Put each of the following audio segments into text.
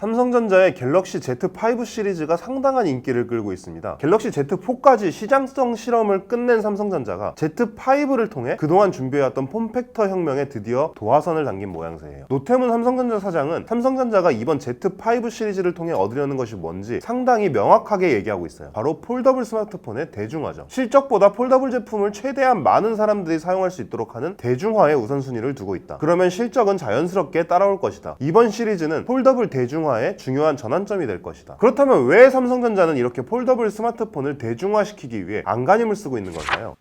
삼성전자의 갤럭시 Z5 시리즈가 상당한 인기를 끌고 있습니다. 갤럭시 Z4까지 시장성 실험을 끝낸 삼성전자가 Z5를 통해 그동안 준비해왔던 폼팩터 혁명에 드디어 도화선을 당긴 모양새예요. 노태문 삼성전자 사장은 삼성전자가 이번 Z5 시리즈를 통해 얻으려는 것이 뭔지 상당히 명확하게 얘기하고 있어요. 바로 폴더블 스마트폰의 대중화죠. 실적보다 폴더블 제품을 최대한 많은 사람들이 사용할 수 있도록 하는 대중화에 우선순위를 두고 있다. 그러면 실적은 자연스럽게 따라올 것이다. 이번 시리즈는 폴더블 대중화의 중요한 전환점이 될 것이다. 그렇다면 왜 삼성전자는 이렇게 폴더블 스마트폰을 대중화시키기 위해 안간힘을 쓰고 있는 걸까요?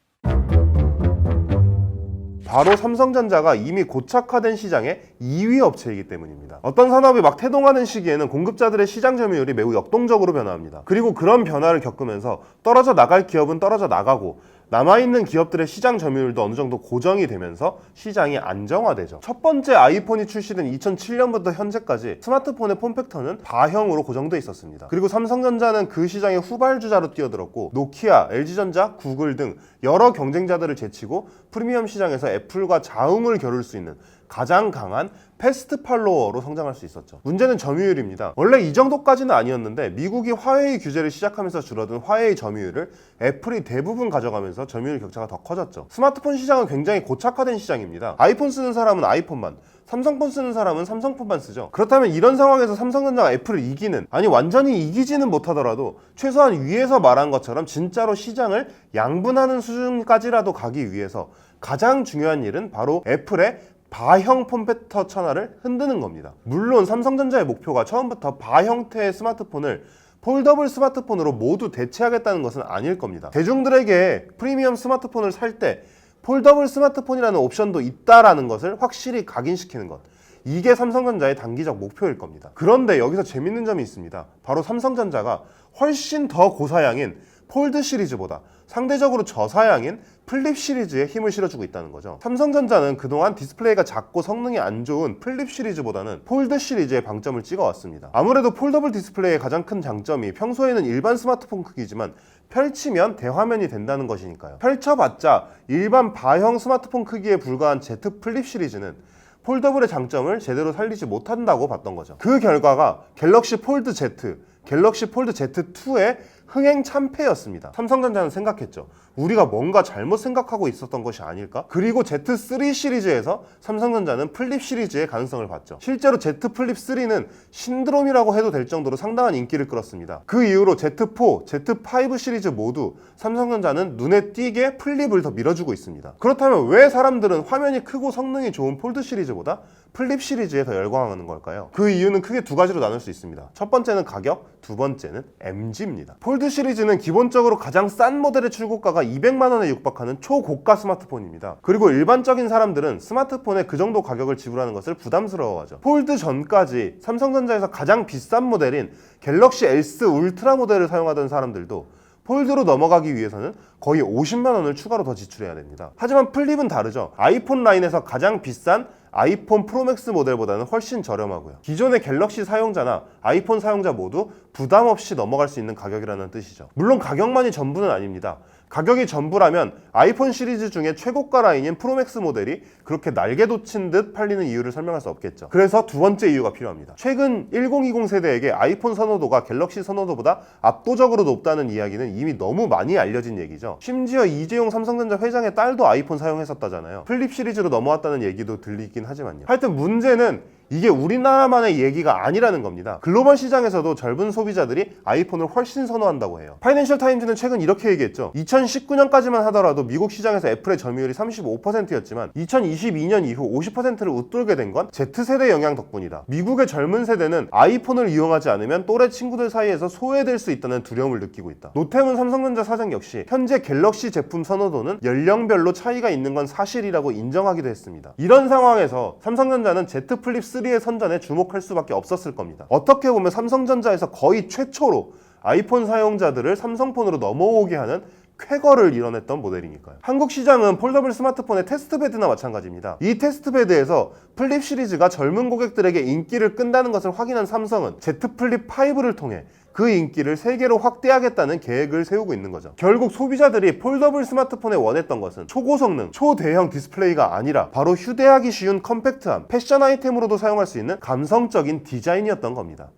바로 삼성전자가 이미 고착화된 시장의 2위 업체이기 때문입니다. 어떤 산업이 막 태동하는 시기에는 공급자들의 시장 점유율이 매우 역동적으로 변화합니다. 그리고 그런 변화를 겪으면서 떨어져 나갈 기업은 떨어져 나가고 남아있는 기업들의 시장 점유율도 어느 정도 고정이 되면서 시장이 안정화되죠. 첫 번째 아이폰이 출시된 2007년부터 현재까지 스마트폰의 폼팩터는 다형으로 고정돼 있었습니다. 그리고 삼성전자는 그 시장의 후발주자로 뛰어들었고 노키아, LG전자, 구글 등 여러 경쟁자들을 제치고 프리미엄 시장에서 애플과 자웅을 겨룰 수 있는 가장 강한 패스트 팔로워로 성장할 수 있었죠. 문제는 점유율입니다. 원래 이 정도까지는 아니었는데 미국이 화웨이 규제를 시작하면서 줄어든 화웨이 점유율을 애플이 대부분 가져가면서 점유율 격차가 더 커졌죠. 스마트폰 시장은 굉장히 고착화된 시장입니다. 아이폰 쓰는 사람은 아이폰만, 삼성폰 쓰는 사람은 삼성폰만 쓰죠. 그렇다면 이런 상황에서 삼성전자가 애플을 이기는, 아니 완전히 이기지는 못하더라도 최소한 위에서 말한 것처럼 진짜로 시장을 양분하는 수준까지라도 가기 위해서 가장 중요한 일은 바로 애플의 바형 폼팩터 천하를 흔드는 겁니다. 물론 삼성전자의 목표가 처음부터 바 형태의 스마트폰을 폴더블 스마트폰으로 모두 대체하겠다는 것은 아닐 겁니다. 대중들에게 프리미엄 스마트폰을 살 때 폴더블 스마트폰이라는 옵션도 있다라는 것을 확실히 각인시키는 것, 이게 삼성전자의 단기적 목표일 겁니다. 그런데 여기서 재밌는 점이 있습니다. 바로 삼성전자가 훨씬 더 고사양인 폴드 시리즈보다 상대적으로 저사양인 플립 시리즈에 힘을 실어주고 있다는 거죠. 삼성전자는 그동안 디스플레이가 작고 성능이 안 좋은 플립 시리즈보다는 폴드 시리즈에 방점을 찍어왔습니다. 아무래도 폴더블 디스플레이의 가장 큰 장점이 평소에는 일반 스마트폰 크기지만 펼치면 대화면이 된다는 것이니까요. 펼쳐봤자 일반 바형 스마트폰 크기에 불과한 Z 플립 시리즈는 폴더블의 장점을 제대로 살리지 못한다고 봤던 거죠. 그 결과가 갤럭시 폴드 Z, 갤럭시 폴드 Z2의 흥행 참패였습니다. 삼성전자는 생각했죠. 우리가 뭔가 잘못 생각하고 있었던 것이 아닐까? 그리고 Z3 시리즈에서 삼성전자는 플립 시리즈의 가능성을 봤죠. 실제로 Z 플립 3는 신드롬이라고 해도 될 정도로 상당한 인기를 끌었습니다. 그 이후로 Z4, Z5 시리즈 모두 삼성전자는 눈에 띄게 플립을 더 밀어주고 있습니다. 그렇다면 왜 사람들은 화면이 크고 성능이 좋은 폴드 시리즈보다 플립 시리즈에 더 열광하는 걸까요? 그 이유는 크게 두 가지로 나눌 수 있습니다. 첫 번째는 가격, 두 번째는 MG입니다. 폴드 시리즈는 기본적으로 가장 싼 모델의 출고가가 200만 원에 육박하는 초고가 스마트폰입니다. 그리고 일반적인 사람들은 스마트폰에 그 정도 가격을 지불하는 것을 부담스러워하죠. 폴드 전까지 삼성전자에서 가장 비싼 모델인 갤럭시 S 울트라 모델을 사용하던 사람들도 폴드로 넘어가기 위해서는 거의 50만 원을 추가로 더 지출해야 됩니다. 하지만 플립은 다르죠. 아이폰 라인에서 가장 비싼 아이폰 프로맥스 모델보다는 훨씬 저렴하고요. 기존의 갤럭시 사용자나 아이폰 사용자 모두 부담 없이 넘어갈 수 있는 가격이라는 뜻이죠. 물론 가격만이 전부는 아닙니다. 가격이 전부라면 아이폰 시리즈 중에 최고가 라인인 프로맥스 모델이 그렇게 날개 돋친 듯 팔리는 이유를 설명할 수 없겠죠. 그래서 두 번째 이유가 필요합니다. 최근 1020 세대에게 아이폰 선호도가 갤럭시 선호도보다 압도적으로 높다는 이야기는 이미 너무 많이 알려진 얘기죠. 심지어 이재용 삼성전자 회장의 딸도 아이폰 사용했었다잖아요. 플립 시리즈로 넘어왔다는 얘기도 들리긴 하지만요. 하여튼 문제는 이게 우리나라만의 얘기가 아니라는 겁니다. 글로벌 시장에서도 젊은 소비자들이 아이폰을 훨씬 선호한다고 해요. 파이낸셜 타임즈는 최근 이렇게 얘기했죠. 2019년까지만 하더라도 미국 시장에서 애플의 점유율이 35%였지만 2022년 이후 50%를 웃돌게 된 건 Z세대 영향 덕분이다. 미국의 젊은 세대는 아이폰을 이용하지 않으면 또래 친구들 사이에서 소외될 수 있다는 두려움을 느끼고 있다. 노태문 삼성전자 사장 역시 현재 갤럭시 제품 선호도는 연령별로 차이가 있는 건 사실이라고 인정하기도 했습니다. 이런 상황에서 삼성전자는 Z 플립 3의 선전에 주목할 수밖에 없었을 겁니다. 어떻게 보면 삼성전자에서 거의 최초로 아이폰 사용자들을 삼성폰으로 넘어오게 하는 쾌거를 이뤄냈던 모델이니까요. 한국 시장은 폴더블 스마트폰의 테스트베드나 마찬가지입니다. 이 테스트베드에서 플립 시리즈가 젊은 고객들에게 인기를 끈다는 것을 확인한 삼성은 Z 플립 5를 통해 그 인기를 세계로 확대하겠다는 계획을 세우고 있는 거죠. 결국 소비자들이 폴더블 스마트폰에 원했던 것은 초고성능, 초대형 디스플레이가 아니라 바로 휴대하기 쉬운 컴팩트함, 패션 아이템으로도 사용할 수 있는 감성적인 디자인이었던 겁니다.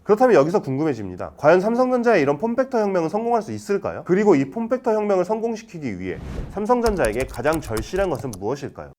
그렇다면 여기서 궁금해집니다. 과연 삼성전자의 이런 폼팩터 혁명은 성공할 수 있을까요? 그리고 이 폼팩터 혁명을 성공시키기 위해 삼성전자에게 가장 절실한 것은 무엇일까요?